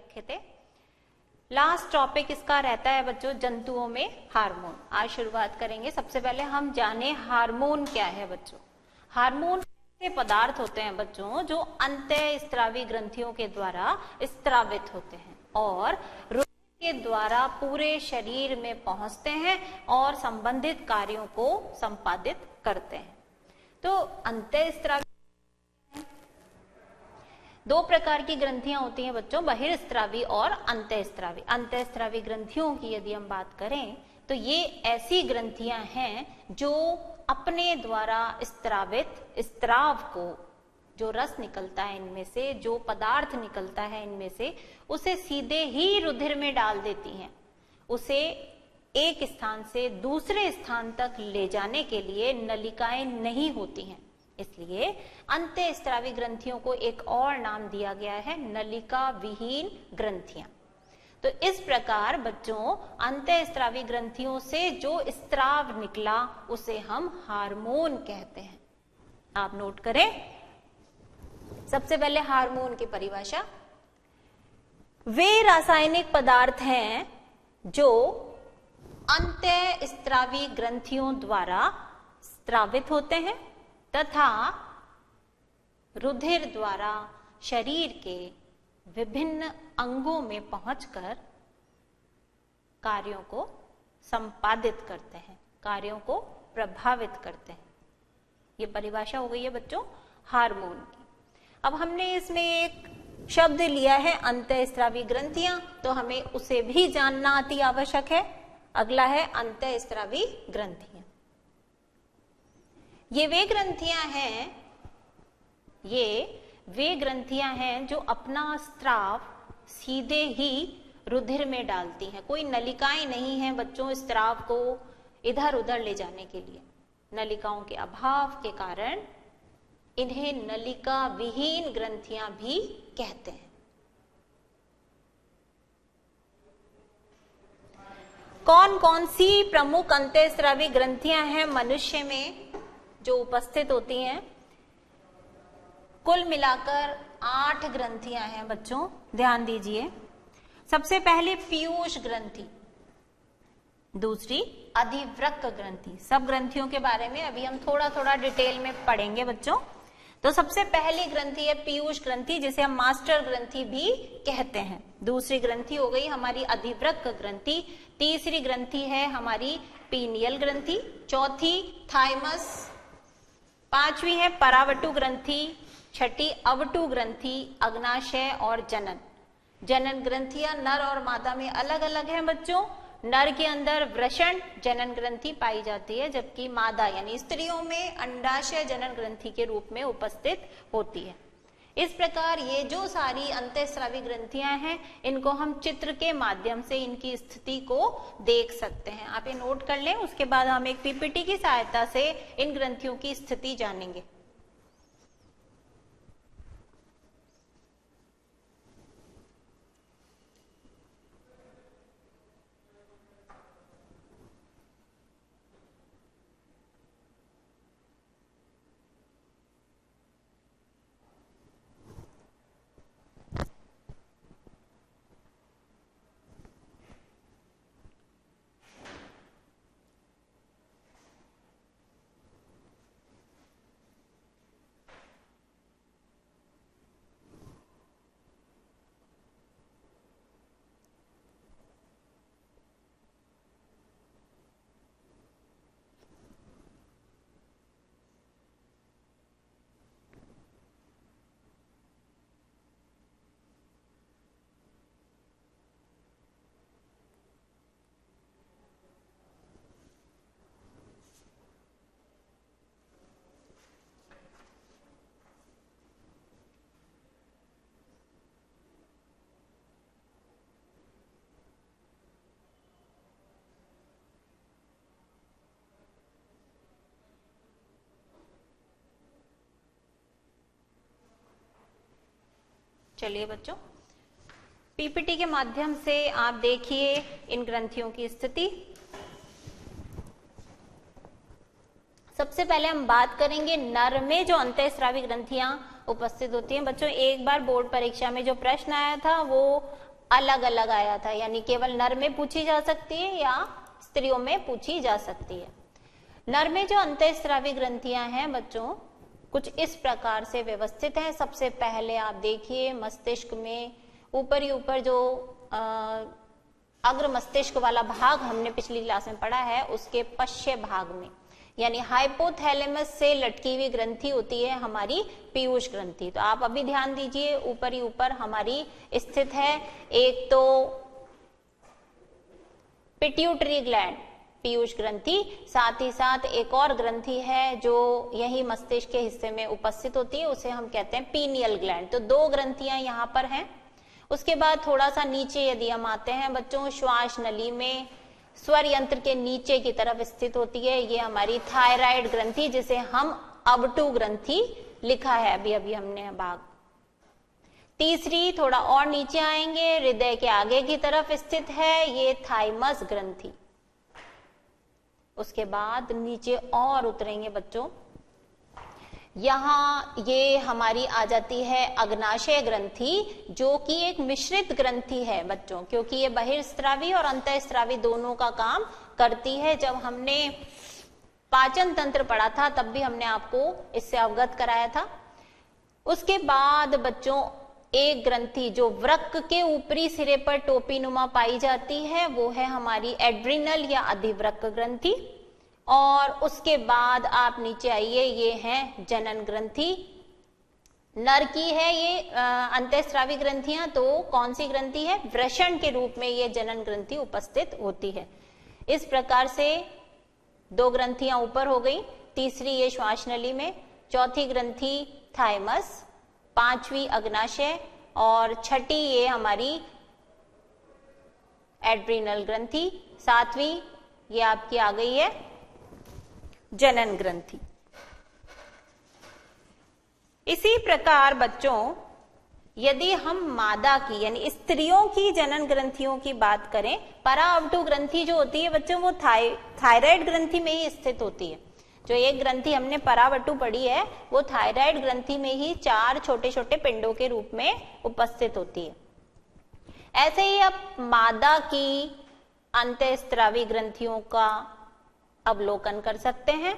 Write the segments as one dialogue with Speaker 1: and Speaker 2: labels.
Speaker 1: रखे थे। Last topic इसका रहता है बच्चों जंतुओं में हार्मोन। आज शुरुआत करेंगे। सबसे पहले हम जाने हार्मोन क्या है बच्चों। हार्मोन ऐसे पदार्थ होते हैं बच्चों जो अंतःस्रावी ग्रंथियों के द्वारा स्त्रावित होते हैं और रुधिर के द्वारा पूरे शरीर में पहुंचते हैं और संबंधित कार्यों को संपादित करते हैं। तो अंतःस्रावी दो प्रकार की ग्रंथियां होती हैं बच्चों, बहिर्स्रावी और अंतःस्रावी। अंतःस्रावी ग्रंथियों की यदि हम बात करें तो ये ऐसी ग्रंथियां हैं जो अपने द्वारा स्त्रावित स्त्राव को, जो रस निकलता है इनमें से, जो पदार्थ निकलता है इनमें से, उसे सीधे ही रुधिर में डाल देती हैं। उसे एक स्थान से दूसरे स्थान तक ले जाने के लिए नलिकाएं नहीं होती हैं, इसलिए अंतःस्रावी ग्रंथियों को एक और नाम दिया गया है नलिका विहीन ग्रंथियां। तो इस प्रकार बच्चों अंतःस्रावी ग्रंथियों से जो स्त्राव निकला उसे हम हार्मोन कहते हैं। आप नोट करें। सबसे पहले हार्मोन की परिभाषा, वे रासायनिक पदार्थ हैं जो अंतःस्रावी ग्रंथियों द्वारा स्रावित होते हैं तथा रुधिर द्वारा शरीर के विभिन्न अंगों में पहुंचकर कार्यों को संपादित करते हैं, कार्यों को प्रभावित करते हैं। ये परिभाषा हो गई है बच्चों हार्मोन की। अब हमने इसमें एक शब्द लिया है अंतःस्रावी ग्रंथियां, तो हमें उसे भी जानना अति आवश्यक है। अगला है अंतःस्रावी ग्रंथियां। ये वे ग्रंथियां हैं जो अपना स्त्राव सीधे ही रुधिर में डालती हैं। कोई नलिकाएं नहीं हैं बच्चों स्त्राव को इधर उधर ले जाने के लिए। नलिकाओं के अभाव के कारण इन्हें नलिका विहीन ग्रंथियां भी कहते हैं। कौन कौन सी प्रमुख अंतःस्रावी ग्रंथियां हैं मनुष्य में जो उपस्थित होती हैं? कुल मिलाकर 8 ग्रंथियां हैं बच्चों, ध्यान दीजिए। सबसे पहले पीयूष ग्रंथि, दूसरी अधिवृक्क ग्रंथि। सब ग्रंथियों के बारे में अभी हम थोड़ा थोड़ा डिटेल में पढ़ेंगे बच्चों। तो सबसे पहली ग्रंथि है पीयूष ग्रंथि, जिसे हम मास्टर ग्रंथि भी कहते हैं। दूसरी ग्रंथि हो गई हमारी अधिवृक्क ग्रंथि। तीसरी ग्रंथि है हमारी पीनियल ग्रंथि। चौथी थाइमस। पांचवी है परावटु ग्रंथि। छठी अवटु ग्रंथि, अग्नाशय और जनन। जनन ग्रंथियां नर और मादा में अलग अलग हैं बच्चों। नर के अंदर वृषण जनन ग्रंथि पाई जाती है, जबकि मादा यानी स्त्रियों में अंडाशय जनन ग्रंथि के रूप में उपस्थित होती है। इस प्रकार ये जो सारी अंतःस्रावी ग्रंथियां हैं इनको हम चित्र के माध्यम से इनकी स्थिति को देख सकते हैं। आप ये नोट कर लें, उसके बाद हम एक पीपीटी की सहायता से इन ग्रंथियों की स्थिति जानेंगे। चलिए बच्चों, पीपीटी के माध्यम से आप देखिए इन ग्रंथियों की स्थिति। सबसे पहले हम बात करेंगे नर में जो अंतःस्रावी ग्रंथियां उपस्थित होती हैं। बच्चों एक बार बोर्ड परीक्षा में जो प्रश्न आया था वो अलग अलग आया था, यानी केवल नर में पूछी जा सकती है या स्त्रियों में पूछी जा सकती है। नर में जो अंतःस्रावी ग्रंथियां हैं बच्चों कुछ इस प्रकार से व्यवस्थित हैं। सबसे पहले आप देखिए मस्तिष्क में ऊपर ही ऊपर जो अग्र मस्तिष्क वाला भाग हमने पिछली क्लास में पढ़ा है, उसके पश्य भाग में यानी हाइपोथैलेमस से लटकी हुई ग्रंथि होती है हमारी पीयूष ग्रंथि। तो आप अभी ध्यान दीजिए, ऊपर ही ऊपर हमारी स्थित है एक तो पिट्यूटरी ग्लैंड पीयूष ग्रंथि, साथ ही साथ एक और ग्रंथि है जो यही मस्तिष्क के हिस्से में उपस्थित होती है, उसे हम कहते हैं पीनियल ग्लैंड। तो दो ग्रंथियां यहाँ पर हैं। उसके बाद थोड़ा सा नीचे यदि हम आते हैं बच्चों, श्वास नली में स्वर यंत्र के नीचे की तरफ स्थित होती है ये हमारी थायराइड ग्रंथि, जिसे हम अबटू ग्रंथि लिखा है अभी अभी हमने भाग। तीसरी थोड़ा और नीचे आएंगे, हृदय के आगे की तरफ स्थित है ये थाइमस ग्रंथि। उसके बाद नीचे और उतरेंगे बच्चों, यहां ये हमारी आ जाती है अग्नाशय ग्रंथि, जो कि एक मिश्रित ग्रंथि है बच्चों, क्योंकि ये बहिर्स्रावी और अंतःस्रावी दोनों का काम करती है। जब हमने पाचन तंत्र पढ़ा था तब भी हमने आपको इससे अवगत कराया था। उसके बाद बच्चों एक ग्रंथि जो वृक्क के ऊपरी सिरे पर टोपी नुमा पाई जाती है वो है हमारी एड्रिनल या अधिवृक्क ग्रंथि। और उसके बाद आप नीचे आइए, ये है जनन ग्रंथि, नर की है ये अंतःस्रावी ग्रंथियां। तो कौन सी ग्रंथि है? वृषण के रूप में ये जनन ग्रंथि उपस्थित होती है। इस प्रकार से दो ग्रंथियां ऊपर हो गई, तीसरी ये श्वास नली में, चौथी ग्रंथि थाइमस, पांचवी अग्नाशय और छठी ये हमारी एड्रिनल ग्रंथि, सातवीं ये आपकी आ गई है जनन ग्रंथि। इसी प्रकार बच्चों यदि हम मादा की यानी स्त्रियों की जनन ग्रंथियों की बात करें, पराअवटु ग्रंथि जो होती है बच्चों वो थायराइड ग्रंथि में ही स्थित होती है। जो एक ग्रंथि हमने परावटु पढ़ी है वो थायराइड ग्रंथि में ही 4 छोटे छोटे पिंडों के रूप में उपस्थित होती है। ऐसे ही अब मादा की अंतःस्रावी ग्रंथियों का अवलोकन कर सकते हैं।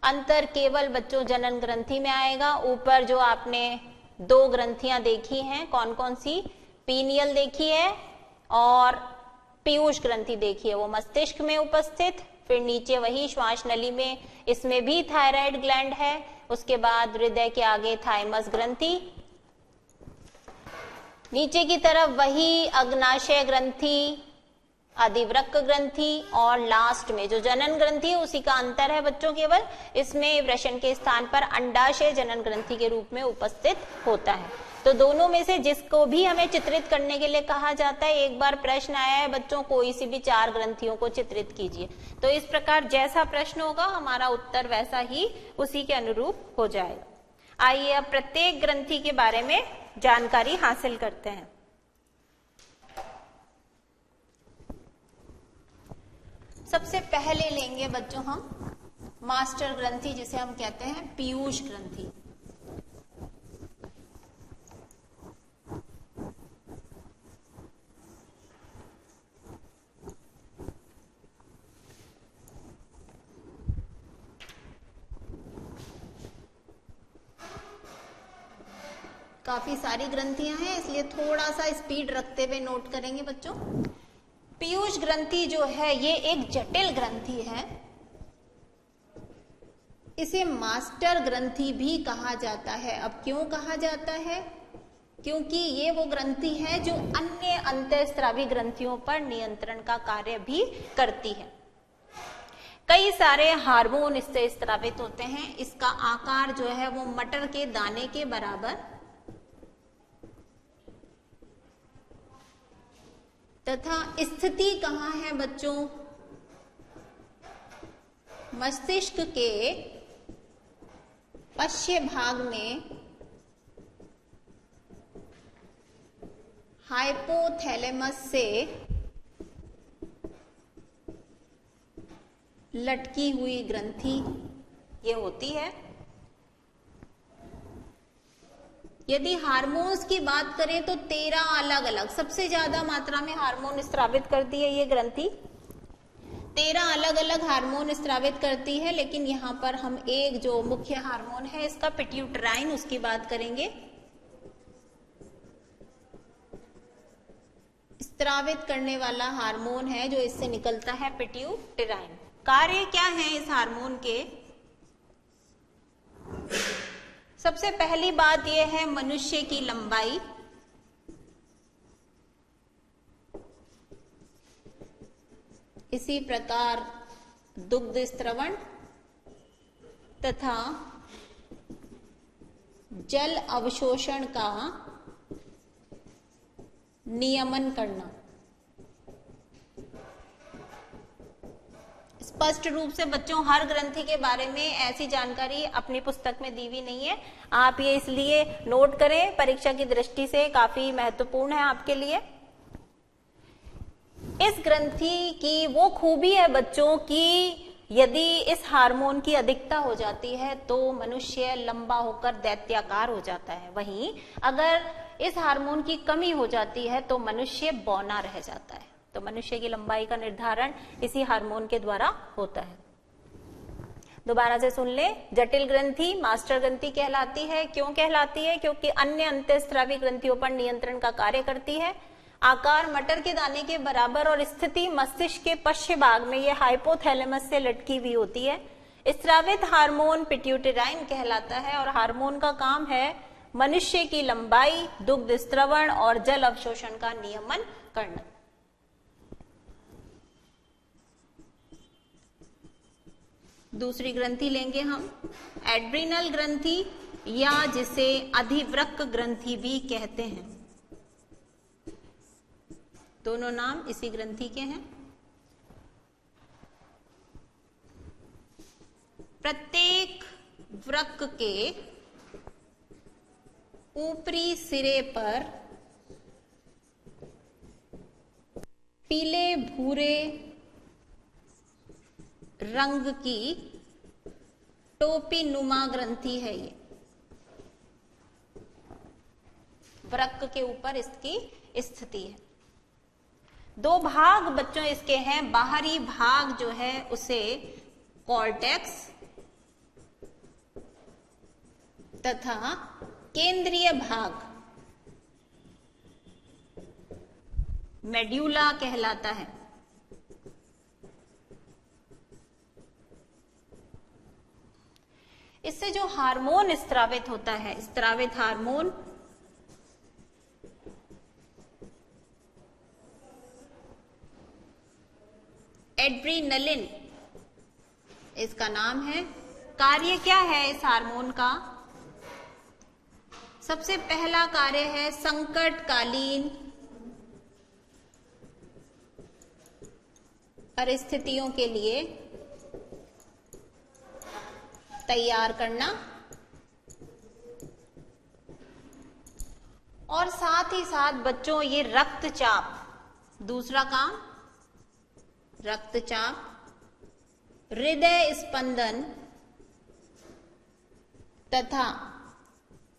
Speaker 1: अंतर केवल बच्चों जनन ग्रंथि में आएगा। ऊपर जो आपने दो ग्रंथियां देखी हैं, कौन कौन सी? पीनियल देखी है और पीयूष ग्रंथि देखी है, वो मस्तिष्क में उपस्थित। फिर नीचे वही श्वास नली में, इसमें भी थायराइड ग्लैंड है। उसके बाद हृदय के आगे थाइमस ग्रंथि, नीचे की तरफ वही अग्नाशय ग्रंथि, अधिवृक्क ग्रंथि और लास्ट में जो जनन ग्रंथि है उसी का अंतर है बच्चों केवल, इसमें वृषण के स्थान पर अंडाशय जनन ग्रंथि के रूप में उपस्थित होता है। तो दोनों में से जिसको भी हमें चित्रित करने के लिए कहा जाता है, एक बार प्रश्न आया है बच्चों कोई सी भी 4 ग्रंथियों को चित्रित कीजिए, तो इस प्रकार जैसा प्रश्न होगा हमारा उत्तर वैसा ही उसी के अनुरूप हो जाएगा। आइए अब प्रत्येक ग्रंथि के बारे में जानकारी हासिल करते हैं। सबसे पहले लेंगे बच्चों हम मास्टर ग्रंथि, जिसे हम कहते हैं पीयूष ग्रंथि। काफी सारी ग्रंथियां हैं इसलिए थोड़ा सा स्पीड रखते हुए नोट करेंगे बच्चों। पीयूष ग्रंथि जो है ये एक जटिल ग्रंथि है, इसे मास्टर ग्रंथि भी कहा जाता है। अब क्यों कहा जाता है? क्योंकि ये वो ग्रंथि है जो अन्य अंतःस्रावी ग्रंथियों पर नियंत्रण का कार्य भी करती है। कई सारे हार्मोन इससे स्रावित होते हैं। इसका आकार जो है वो मटर के दाने के बराबर तथा स्थिति कहाँ है बच्चों? मस्तिष्क के पश्य भाग में हाइपोथैलेमस से लटकी हुई ग्रंथि ये होती है। यदि हार्मोन्स की बात करें तो 13 अलग अलग, सबसे ज्यादा मात्रा में हार्मोन स्रावित करती है ये ग्रंथि। 13 अलग अलग हार्मोन स्रावित करती है, लेकिन यहाँ पर हम एक जो मुख्य हार्मोन है इसका पिट्यूटराइन, उसकी बात करेंगे। स्रावित करने वाला हार्मोन है जो इससे निकलता है, पिट्यूटराइन। कार्य क्या है इस हार्मोन के? सबसे पहली बात यह है मनुष्य की लंबाई। इसी प्रकार दुग्ध स्त्रवण तथा जल अवशोषण का नियमन करना। स्पष्ट रूप से बच्चों हर ग्रंथि के बारे में ऐसी जानकारी अपनी पुस्तक में दी हुई नहीं है, आप ये इसलिए नोट करें, परीक्षा की दृष्टि से काफी महत्वपूर्ण है आपके लिए। इस ग्रंथि की वो खूबी है बच्चों की यदि इस हार्मोन की अधिकता हो जाती है तो मनुष्य लंबा होकर दैत्याकार हो जाता है, वहीं अगर इस हार्मोन की कमी हो जाती है तो मनुष्य बौना रह जाता है। तो मनुष्य की लंबाई का निर्धारण इसी हार्मोन के द्वारा होता है। दोबारा से सुन ले, जटिल ग्रंथि मास्टर ग्रंथि कहलाती है। क्यों कहलाती है? क्योंकि अन्य अंतःस्रावी ग्रंथियों पर नियंत्रण का कार्य करती है। आकार मटर के दाने के बराबर और स्थिति मस्तिष्क के पश्चिम भाग में यह हाइपोथैलेमस से लटकी हुई होती है। स्रावित हार्मोन पिट्यूटराइन कहलाता है और हार्मोन का काम है मनुष्य की लंबाई, दुग्ध स्त्रवण और जल अवशोषण का नियमन करना। दूसरी ग्रंथि लेंगे हम, एड्रिनल ग्रंथि या जिसे अधिवृक्क ग्रंथि भी कहते हैं। दोनों नाम इसी ग्रंथि के हैं। प्रत्येक वृक्क के ऊपरी सिरे पर पीले भूरे रंग की टोपी नुमा ग्रंथि है। ये वृक्क के ऊपर इसकी स्थिति है। दो भाग बच्चों इसके हैं। बाहरी भाग जो है उसे कॉर्टेक्स तथा केंद्रीय भाग मेड्यूला कहलाता है। इससे जो हार्मोन स्रावित होता है, स्रावित हार्मोन एड्रीनलिन इसका नाम है। कार्य क्या है इस हार्मोन का? सबसे पहला कार्य है संकटकालीन परिस्थितियों के लिए तैयार करना और साथ ही साथ बच्चों ये रक्तचाप, दूसरा काम रक्तचाप, हृदय स्पंदन तथा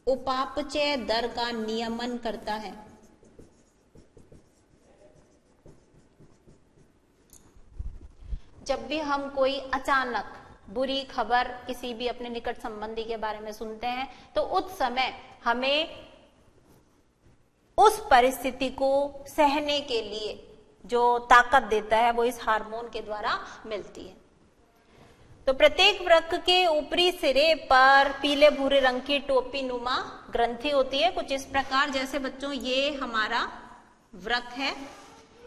Speaker 1: उपापचय दर का नियमन करता है। जब भी हम कोई अचानक बुरी खबर किसी भी अपने निकट संबंधी के बारे में सुनते हैं तो उस समय हमें उस परिस्थिति को सहने के लिए जो ताकत देता है वो इस हार्मोन के द्वारा मिलती है। तो प्रत्येक वृक्क के ऊपरी सिरे पर पीले भूरे रंग की टोपी नुमा ग्रंथि होती है, कुछ इस प्रकार। जैसे बच्चों ये हमारा वृक्क है,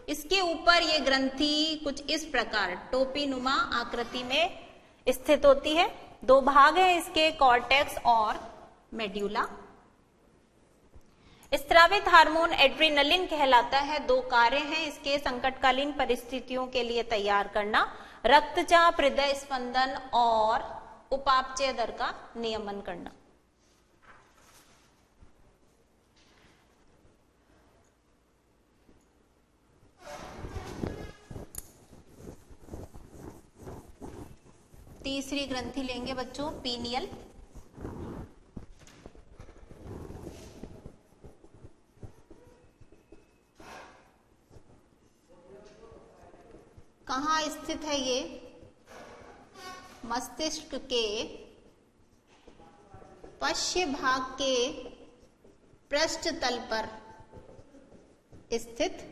Speaker 1: इसके ऊपर ये ग्रंथि कुछ इस प्रकार टोपी नुमा आकृति में स्थित होती है। दो भाग हैं इसके, कॉर्टेक्स और मेड्यूला। स्रावित हार्मोन एड्रीनलिन कहलाता है। दो कार्य हैं इसके, संकटकालीन परिस्थितियों के लिए तैयार करना, रक्तचाप, हृदय स्पंदन और उपापचय दर का नियमन करना। तीसरी ग्रंथि लेंगे बच्चों, पीनियल। कहाँ स्थित है ये? मस्तिष्क के पश्च भाग के पृष्ठ तल पर स्थित।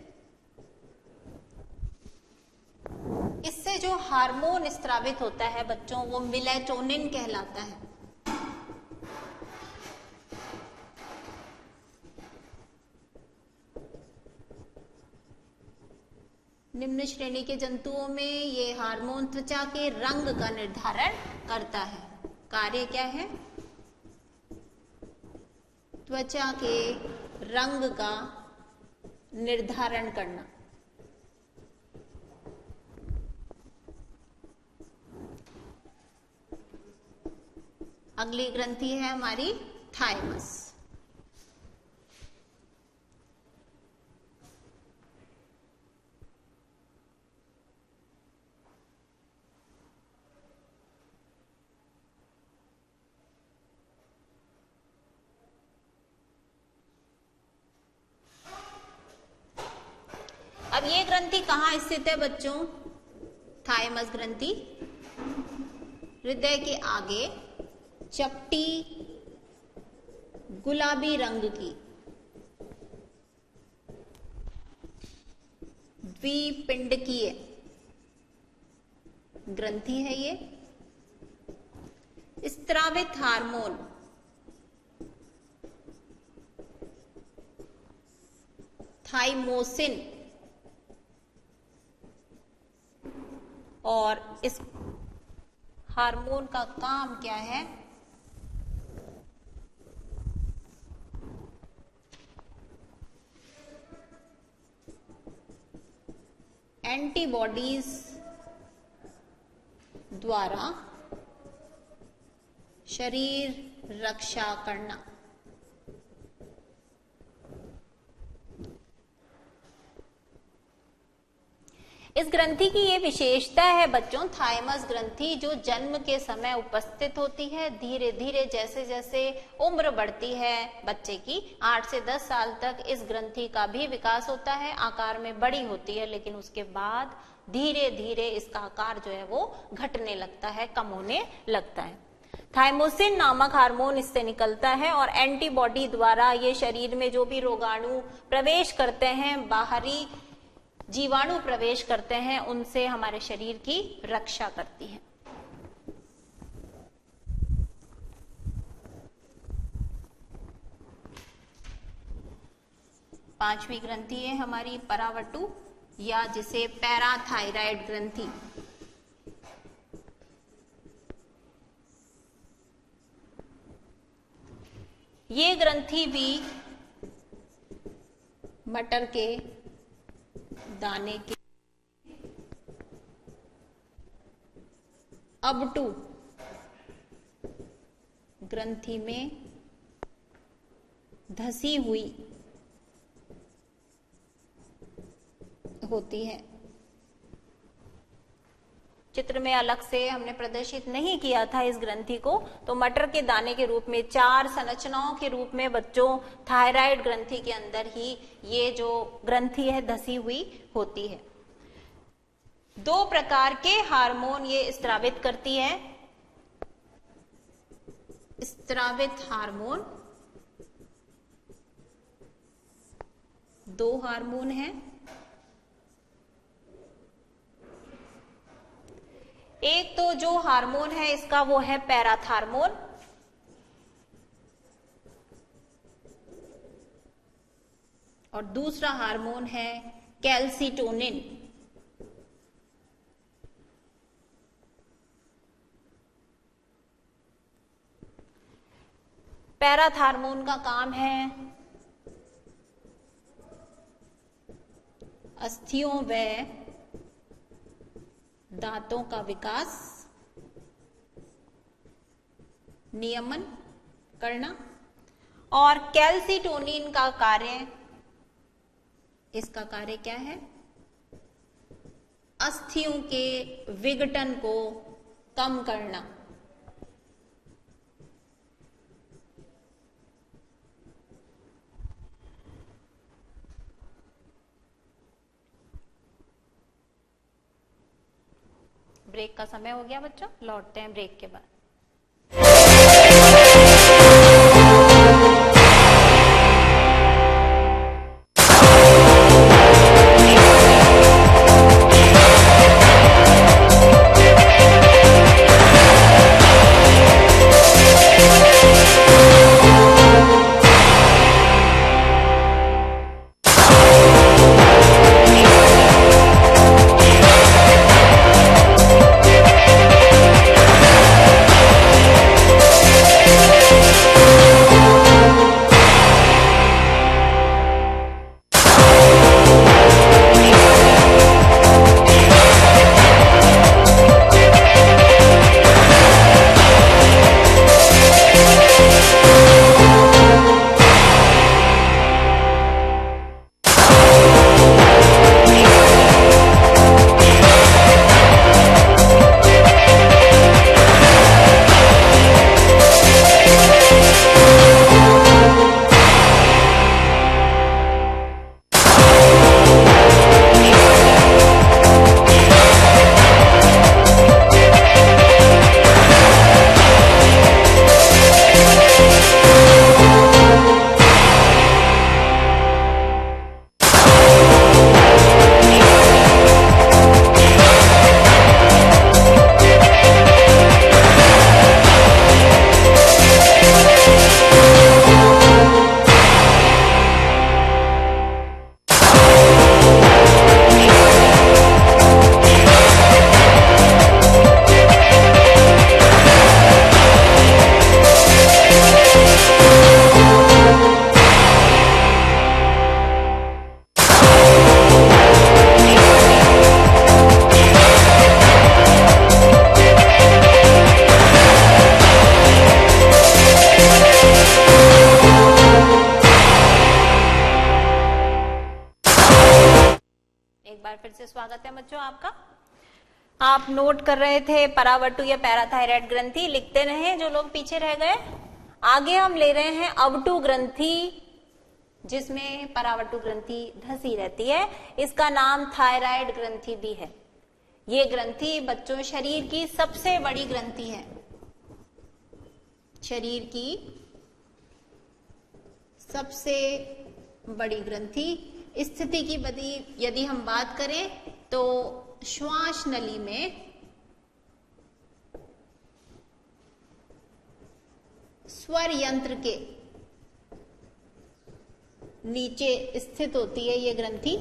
Speaker 1: इससे जो हार्मोन स्रावित होता है बच्चों, वो मेलेटोनिन कहलाता है। निम्न श्रेणी के जंतुओं में ये हार्मोन त्वचा के रंग का निर्धारण करता है। कार्य क्या है? त्वचा के रंग का निर्धारण करना। अगली ग्रंथि है हमारी थाइमस। अब ये ग्रंथि कहाँ स्थित है बच्चों? थाइमस ग्रंथि हृदय के आगे चपटी गुलाबी रंग की द्विपिंडकीय ग्रंथि है ये। स्रावित हार्मोन थाइमोसिन और इस हार्मोन का काम क्या है? एंटीबॉडीज द्वारा शरीर रक्षा करना। इस ग्रंथि की ये विशेषता है बच्चों, थाइमस ग्रंथि जो जन्म के समय उपस्थित होती है, धीरे धीरे जैसे जैसे उम्र बढ़ती है बच्चे की, 8 से 10 साल तक इस ग्रंथि का भी विकास होता है, आकार में बड़ी होती है, लेकिन उसके बाद धीरे धीरे इसका आकार जो है वो घटने लगता है, कम होने लगता है। थाइमोसिन नामक हार्मोन इससे निकलता है और एंटीबॉडी द्वारा ये शरीर में जो भी रोगाणु प्रवेश करते हैं, बाहरी जीवाणु प्रवेश करते हैं, उनसे हमारे शरीर की रक्षा करती है। पांचवी ग्रंथि है हमारी परावटु या जिसे पैराथायराइड ग्रंथि। ये ग्रंथि भी मटर के दाने के अबटू ग्रंथि में धसी हुई होती है। चित्र में अलग से हमने प्रदर्शित नहीं किया था इस ग्रंथि को, तो मटर के दाने के रूप में 4 संरचनाओं के रूप में बच्चों थायराइड ग्रंथि के अंदर ही ये जो ग्रंथि है धसी हुई होती है। 2 प्रकार के हार्मोन ये स्रावित करती है। स्रावित हार्मोन 2 हार्मोन हैं। एक तो जो हार्मोन है इसका वो है पैराथार्मोन, और दूसरा हार्मोन है कैल्सिटोनिन। पैराथार्मोन का काम है अस्थियों व दांतों का विकास, नियमन करना, और कैल्सिटोनिन का कार्य, इसका कार्य क्या है? अस्थियों के विघटन को कम करना। ब्रेक का समय हो गया बच्चों, लौटते हैं ब्रेक के बाद। फिर से स्वागत है बच्चों आपका। आप नोट कर रहे थे परावर्तु या पैराथायराइड ग्रंथि, लिखते रहे जो लोग पीछे रह गए। आगे हम ले रहे हैं अवटु ग्रंथि, जिसमें परावर्तु ग्रंथि धसी रहती है। इसका नाम थायराइड ग्रंथि भी है। ये ग्रंथि बच्चों शरीर की सबसे बड़ी ग्रंथि है। शरीर की सबसे बड़ी ग्रंथि स्थिति की यदि हम बात करें तो श्वास नली में स्वर यंत्र के नीचे स्थित होती है ये ग्रंथि।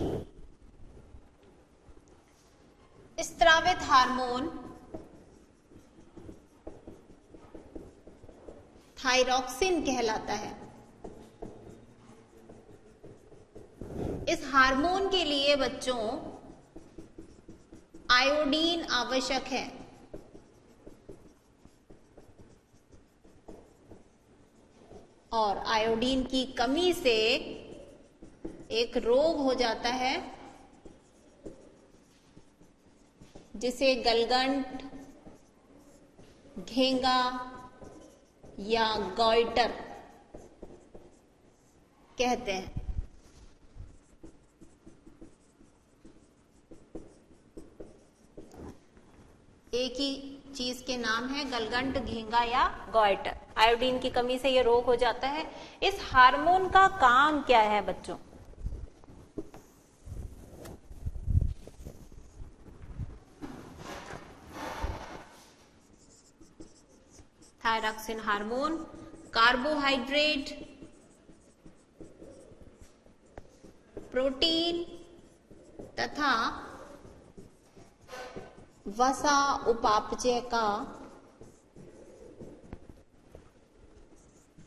Speaker 1: स्रावित हार्मोन थायरॉक्सिन कहलाता है। इस हार्मोन के लिए बच्चों आयोडीन आवश्यक है। और आयोडीन की कमी से एक रोग हो जाता है जिसे गलगंट, घेंगा या गॉइटर कहते हैं। एक ही चीज के नाम है गलगंट, घेंगा या गॉइटर। आयोडीन की कमी से यह रोग हो जाता है। इस हार्मोन का काम क्या है बच्चों? थायरॉक्सिन हार्मोन कार्बोहाइड्रेट, प्रोटीन तथा वसा उपापचय का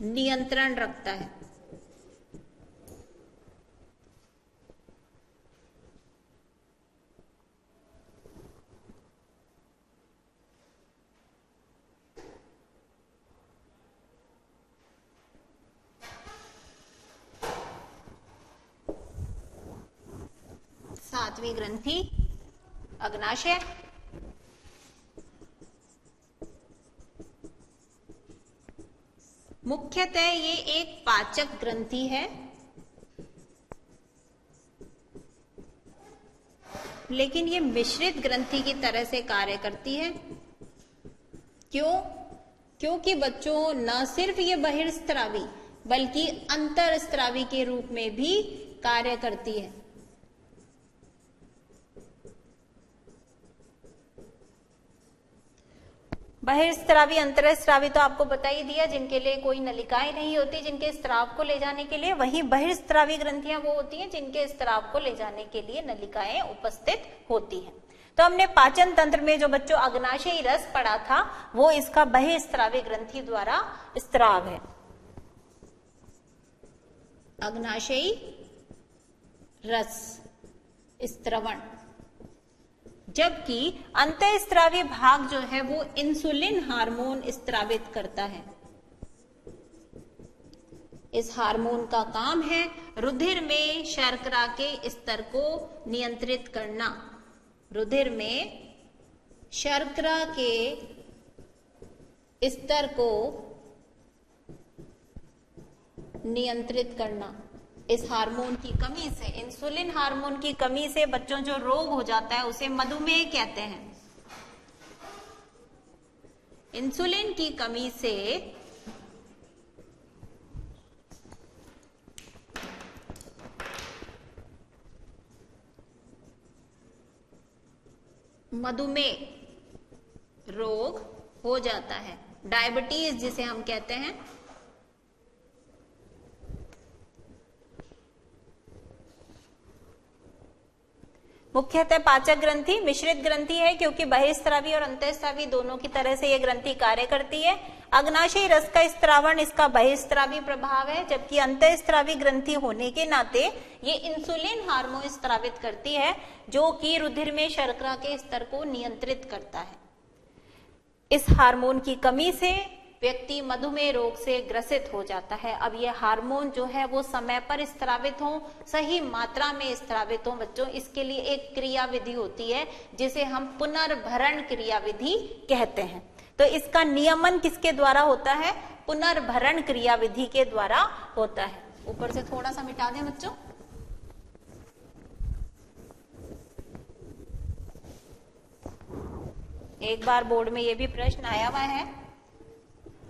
Speaker 1: नियंत्रण रखता है। सातवीं ग्रंथि अग्नाशय। मुख्यतः ये एक पाचक ग्रंथि है। लेकिन ये मिश्रित ग्रंथि की तरह से कार्य करती है। क्यों? क्योंकि बच्चों न सिर्फ ये बहिर्स्त्रावी बल्कि अंतरस्त्रावी के रूप में भी कार्य करती है। बहिर्स्त्रावी अंतरस्त्रावी तो आपको बता ही दिया, जिनके लिए कोई नलिकाएं नहीं होती जिनके स्त्राव को ले जाने के लिए। वहीं बहिर्स्त्रावी ग्रंथियां वो होती हैं जिनके स्त्राव को ले जाने के लिए नलिकाएं उपस्थित होती हैं। तो हमने पाचन तंत्र में जो बच्चों अग्नाशयी रस पढ़ा था वो इसका बहिर्स्त्रावी ग्रंथि द्वारा स्त्राव है। अग्नाशयी रस स्त्रवण, जबकि अंतःस्त्रावी भाग जो है वो इंसुलिन हार्मोन स्त्रावित करता है। इस हार्मोन का काम है रुधिर में शर्करा के स्तर को नियंत्रित करना। रुधिर में शर्करा के स्तर को नियंत्रित करना। इस हार्मोन की कमी से, इंसुलिन हार्मोन की कमी से बच्चों जो रोग हो जाता है उसे मधुमेह कहते हैं। इंसुलिन की कमी से मधुमेह रोग हो जाता है, डायबिटीज जिसे हम कहते हैं। मुख्यतः पाचक ग्रंथि मिश्रित ग्रंथि है क्योंकि बहिर्स्त्रावी और अंतःस्त्रावी दोनों की तरह से यह ग्रंथि कार्य करती है। अग्नाशयी रस का स्त्रावण इसका बहिर्स्त्रावी प्रभाव है, जबकि अंतःस्त्रावी ग्रंथि होने के नाते ये इंसुलिन हार्मोन स्त्रावित करती है जो कि रुधिर में शर्करा के स्तर को नियंत्रित करता है। इस हार्मोन की कमी से व्यक्ति मधुमेह रोग से ग्रसित हो जाता है। अब यह हार्मोन जो है वो समय पर स्त्रावित हो, सही मात्रा में स्त्रावित हो बच्चों, इसके लिए एक क्रिया विधि होती है जिसे हम पुनर्भरण क्रिया विधि कहते हैं। तो इसका नियमन किसके द्वारा होता है? पुनर्भरण क्रिया विधि के द्वारा होता है। ऊपर से थोड़ा सा मिटा दें बच्चों। एक बार बोर्ड में ये भी प्रश्न आया हुआ है,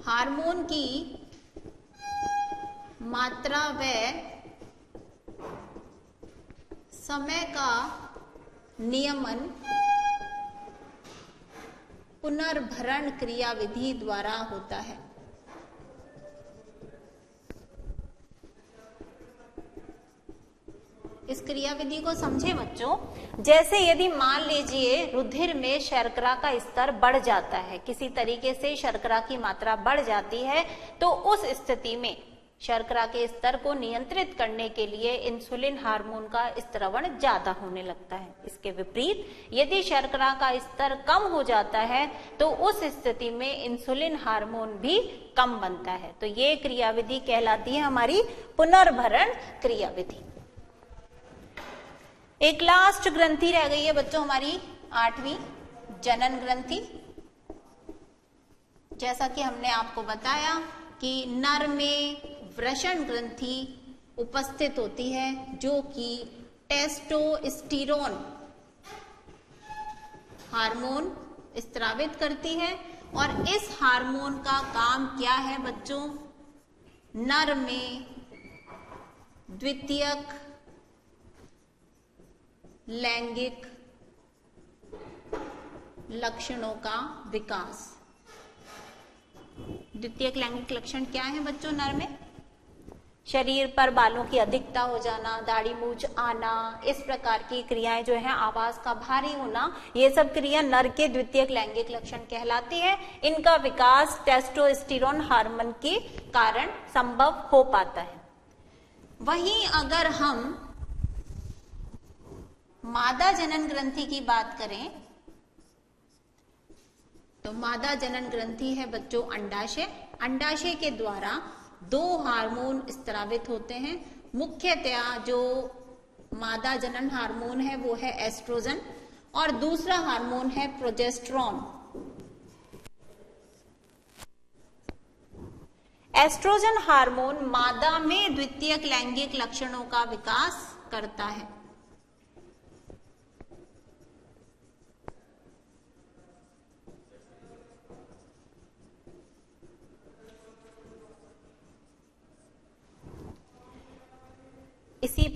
Speaker 1: हार्मोन की मात्रा व समय का नियमन पुनर्भरण क्रिया विधि द्वारा होता है। इस क्रिया विधि को समझे बच्चों। जैसे यदि मान लीजिए रुधिर में शर्करा का स्तर बढ़ जाता है, किसी तरीके से शर्करा की मात्रा बढ़ जाती है, तो उस स्थिति में शर्करा के स्तर को नियंत्रित करने के लिए इंसुलिन हार्मोन का स्त्रवण ज्यादा होने लगता है। इसके विपरीत यदि शर्करा का स्तर कम हो जाता है तो उस स्थिति में इंसुलिन हार्मोन भी कम बनता है। तो ये क्रिया विधि कहलाती है हमारी पुनर्भरण क्रिया विधि। एक लास्ट ग्रंथि रह गई है बच्चों हमारी 8वीं, जनन ग्रंथि। जैसा कि हमने आपको बताया कि नर में वृषण ग्रंथि उपस्थित होती है जो कि टेस्टोस्टेरोन हार्मोन स्त्रावित करती है। और इस हार्मोन का काम क्या है बच्चों? नर में द्वितीयक लैंगिक लक्षणों का विकास। द्वितीयक लैंगिक लक्षण क्या है बच्चों नर में? शरीर पर बालों की अधिकता हो जाना, दाढ़ी मूंछ आना, इस प्रकार की क्रियाएं जो है, आवाज का भारी होना, ये सब क्रिया नर के द्वितीयक लैंगिक लक्षण कहलाती है। इनका विकास टेस्टोस्टेरोन हार्मोन के कारण संभव हो पाता है। वहीं अगर हम मादा जनन ग्रंथि की बात करें तो मादा जनन ग्रंथि है बच्चों अंडाशय। अंडाशय के द्वारा 2 हार्मोन स्त्रावित होते हैं। मुख्यतया जो मादा जनन हार्मोन है वो है एस्ट्रोजन और दूसरा हार्मोन है प्रोजेस्टेरोन। एस्ट्रोजन हार्मोन मादा में द्वितीयक लैंगिक लक्षणों का विकास करता है।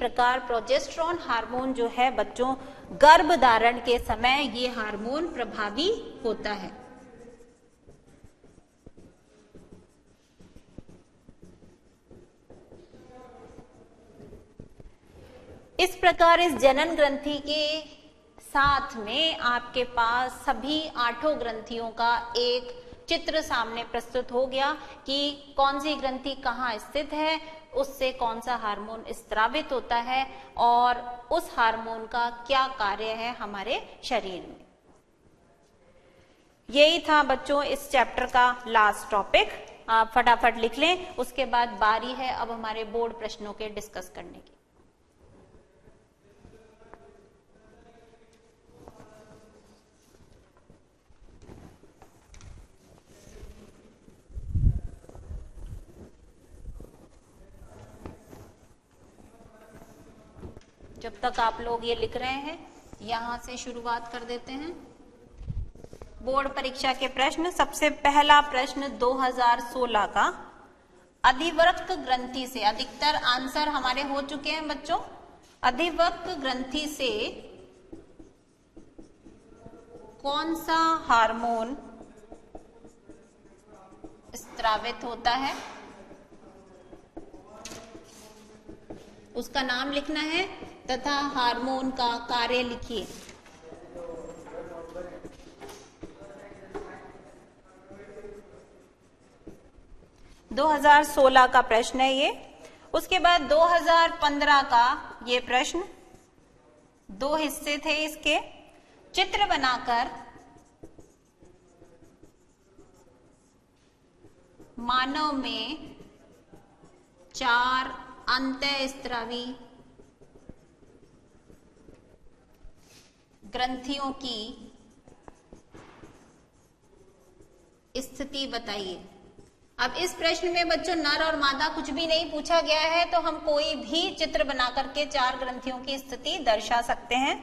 Speaker 1: प्रकार प्रोजेस्टेरोन हार्मोन जो है बच्चों गर्भ धारण के समय ये हार्मोन प्रभावी होता है। इस प्रकार इस जनन ग्रंथि के साथ में आपके पास सभी 8 ग्रंथियों का एक चित्र सामने प्रस्तुत हो गया कि कौन सी ग्रंथि कहाँ स्थित है, उससे कौन सा हार्मोन स्रावित होता है और उस हार्मोन का क्या कार्य है हमारे शरीर में। यही था बच्चों इस चैप्टर का लास्ट टॉपिक। आप फटाफट लिख लें, उसके बाद बारी है अब हमारे बोर्ड प्रश्नों के डिस्कस करने की। जब तक आप लोग ये लिख रहे हैं यहां से शुरुआत कर देते हैं। बोर्ड परीक्षा के प्रश्न, सबसे पहला प्रश्न 2016 का, अधिवृक्क ग्रंथि से, अधिकतर आंसर हमारे हो चुके हैं बच्चों। अधिवृक्क ग्रंथि से कौन सा हार्मोन स्रावित होता है, उसका नाम लिखना है तथा हार्मोन का कार्य लिखिए। – 2016 का प्रश्न है ये। उसके बाद 2015 का ये प्रश्न, 2 हिस्से थे इसके। चित्र बनाकर मानव में 4 अंतःस्रावी ग्रंथियों की स्थिति बताइए। अब इस प्रश्न में बच्चों नर और मादा कुछ भी नहीं पूछा गया है, तो हम कोई भी चित्र बना करके 4 ग्रंथियों की स्थिति दर्शा सकते हैं।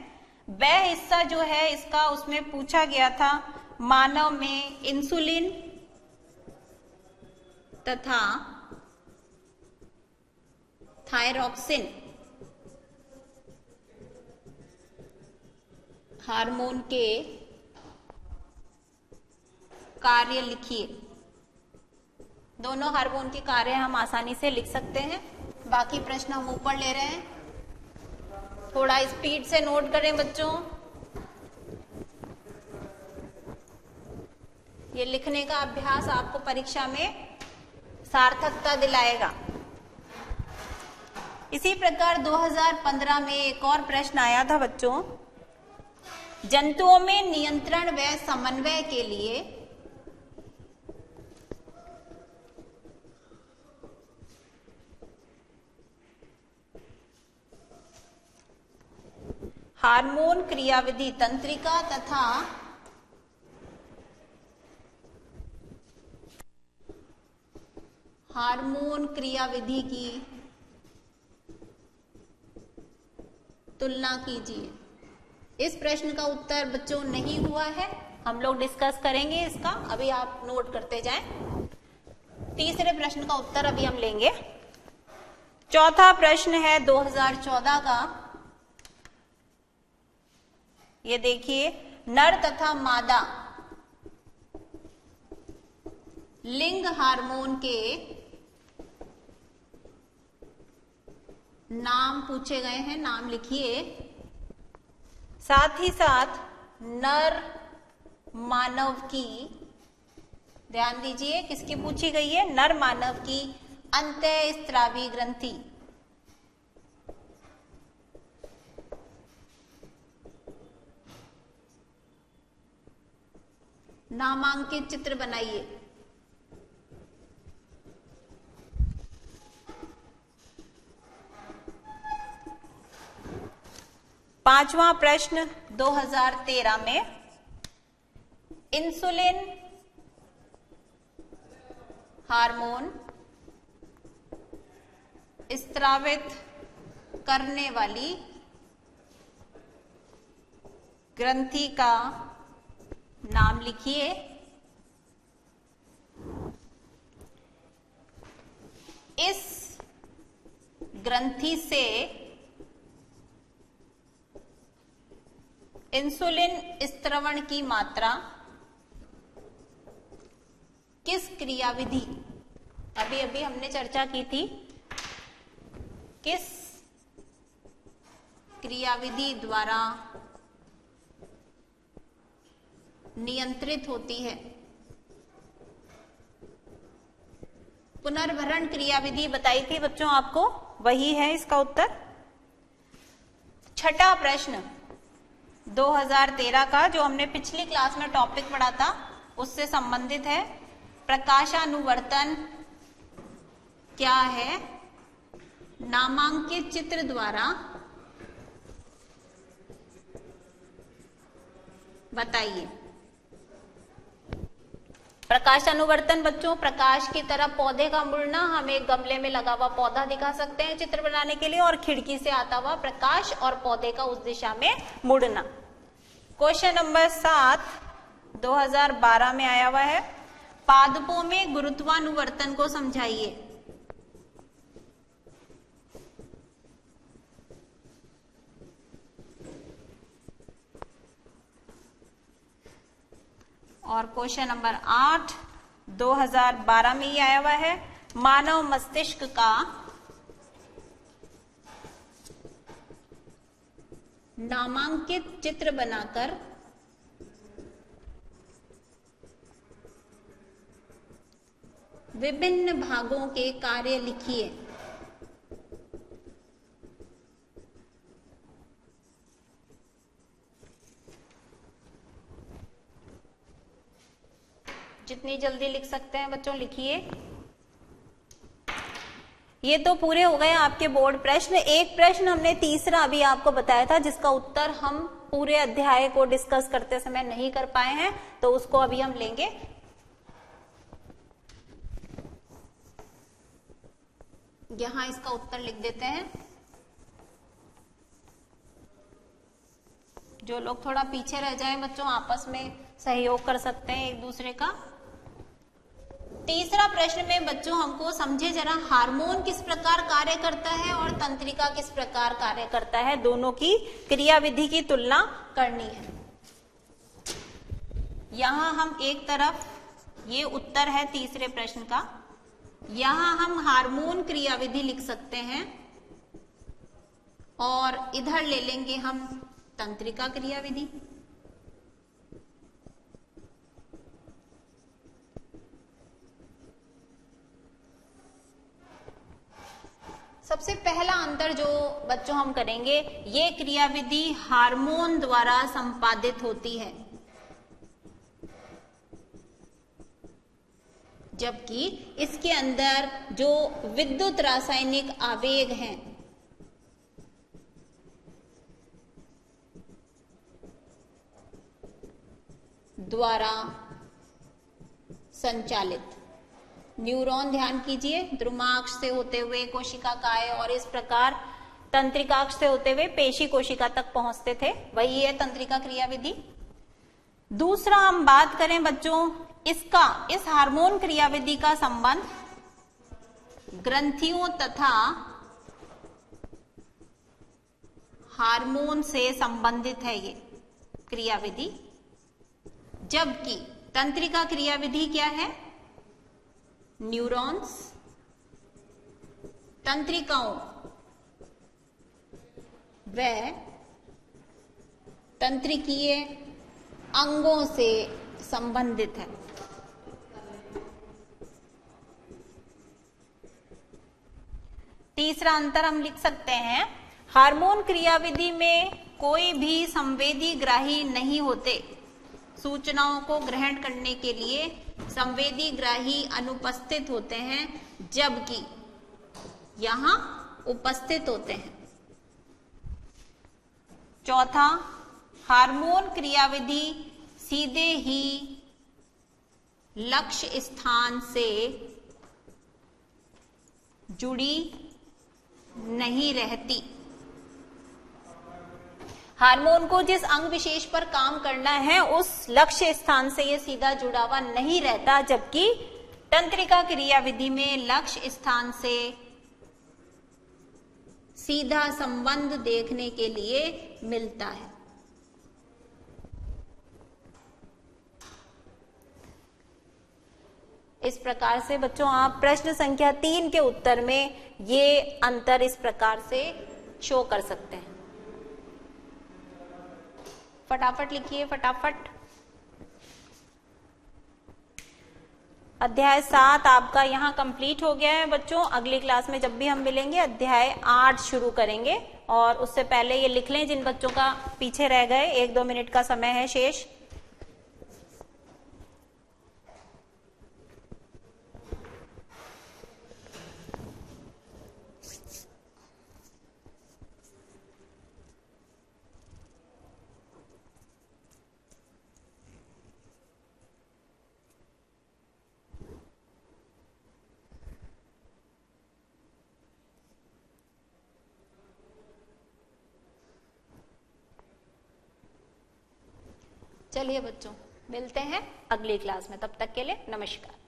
Speaker 1: वह हिस्सा जो है इसका, उसमें पूछा गया था मानव में इंसुलिन तथा थायरॉक्सिन हार्मोन के कार्य लिखिए। दोनों हार्मोन के कार्य हम आसानी से लिख सकते हैं। बाकी प्रश्न हम ऊपर ले रहे हैं, थोड़ा स्पीड से नोट करें बच्चों। ये लिखने का अभ्यास आपको परीक्षा में सार्थकता दिलाएगा। इसी प्रकार 2015 में एक और प्रश्न आया था बच्चों, जंतुओं में नियंत्रण व समन्वय के लिए हार्मोन क्रियाविधि तंत्रिका तथा हार्मोन क्रियाविधि की तुलना कीजिए। इस प्रश्न का उत्तर बच्चों नहीं हुआ है, हम लोग डिस्कस करेंगे इसका, अभी आप नोट करते जाएं। तीसरे प्रश्न का उत्तर अभी हम लेंगे। चौथा प्रश्न है 2014 का, ये देखिए, नर तथा मादा लिंग हार्मोन के नाम पूछे गए हैं, नाम लिखिए। साथ ही साथ नर मानव की, ध्यान दीजिए किसकी पूछी गई है, नर मानव की अंतःस्रावी ग्रंथि नामांकित चित्र बनाइए। पांचवा प्रश्न 2013 में, इंसुलिन हार्मोन स्रावित करने वाली ग्रंथि का नाम लिखिए। इस ग्रंथि से इंसुलिन स्त्रवण की मात्रा किस क्रियाविधि, अभी अभी हमने चर्चा की थी, किस क्रियाविधि द्वारा नियंत्रित होती है? पुनर्भरण क्रियाविधि बताई थी बच्चों आपको, वही है इसका उत्तर। छठा प्रश्न 2013 का, जो हमने पिछली क्लास में टॉपिक पढ़ा था उससे संबंधित है। प्रकाशानुवर्तन क्या है? नामांकित चित्र द्वारा बताइए। प्रकाशानुवर्तन बच्चों, प्रकाश की तरफ पौधे का मुड़ना, हम एक गमले में लगा हुआ पौधा दिखा सकते हैं चित्र बनाने के लिए, और खिड़की से आता हुआ प्रकाश और पौधे का उस दिशा में मुड़ना। क्वेश्चन नंबर 7 2012 में आया हुआ है। पादपों में गुरुत्वानुवर्तन को समझाइए। और क्वेश्चन नंबर 8 2012 में ही आया हुआ है। मानव मस्तिष्क का नामांकित चित्र बनाकर विभिन्न भागों के कार्य लिखिए। जितनी जल्दी लिख सकते हैं बच्चों लिखिए। ये तो पूरे हो गए आपके बोर्ड प्रश्न। एक प्रश्न हमने तीसरा अभी आपको बताया था, जिसका उत्तर हम पूरे अध्याय को डिस्कस करते समय नहीं कर पाए हैं, तो उसको अभी हम लेंगे। यहां इसका उत्तर लिख देते हैं। जो लोग थोड़ा पीछे रह जाएं बच्चों, आपस में सहयोग कर सकते हैं एक दूसरे का। तीसरा प्रश्न में बच्चों हमको समझे जरा, हार्मोन किस प्रकार कार्य करता है और तंत्रिका किस प्रकार कार्य करता है, दोनों की क्रियाविधि की तुलना करनी है। यहां हम एक तरफ, ये उत्तर है तीसरे प्रश्न का, यहां हम हार्मोन क्रियाविधि लिख सकते हैं और इधर ले लेंगे हम तंत्रिका क्रियाविधि। सबसे पहला अंतर जो बच्चों हम करेंगे, ये क्रियाविधि हार्मोन द्वारा संपादित होती है, जबकि इसके अंदर जो विद्युत रासायनिक आवेग हैं द्वारा संचालित। न्यूरॉन ध्यान कीजिए, द्रुमाक्ष से होते हुए कोशिका काय और इस प्रकार तंत्रिकाक्ष से होते हुए पेशी कोशिका तक पहुंचते थे, वही है तंत्रिका क्रियाविधि। दूसरा हम बात करें बच्चों, इसका, इस हार्मोन क्रियाविधि का संबंध ग्रंथियों तथा हार्मोन से संबंधित है ये क्रियाविधि, जबकि तंत्रिका क्रियाविधि क्या है? न्यूरॉन्स, तंत्रिकाओं व तंत्रिकीय अंगों से संबंधित है। तीसरा अंतर हम लिख सकते हैं, हार्मोन क्रियाविधि में कोई भी संवेदी ग्राही नहीं होते। सूचनाओं को ग्रहण करने के लिए संवेदी ग्राही अनुपस्थित होते हैं, जबकि यहां उपस्थित होते हैं। चौथा, हार्मोन क्रियाविधि सीधे ही लक्ष्य स्थान से जुड़ी नहीं रहती। हार्मोन को जिस अंग विशेष पर काम करना है उस लक्ष्य स्थान से ये सीधा जुड़ा हुआ नहीं रहता, जबकि तंत्रिका क्रियाविधि में लक्ष्य स्थान से सीधा संबंध देखने के लिए मिलता है। इस प्रकार से बच्चों आप प्रश्न संख्या 3 के उत्तर में ये अंतर इस प्रकार से शो कर सकते हैं। फटाफट लिखिए, फटाफट। अध्याय 7 आपका यहाँ कंप्लीट हो गया है बच्चों। अगली क्लास में जब भी हम मिलेंगे अध्याय 8 शुरू करेंगे, और उससे पहले ये लिख लें जिन बच्चों का पीछे रह गए, 1-2 मिनट का समय है शेष। चलिए बच्चों, मिलते हैं अगली क्लास में। तब तक के लिए नमस्कार।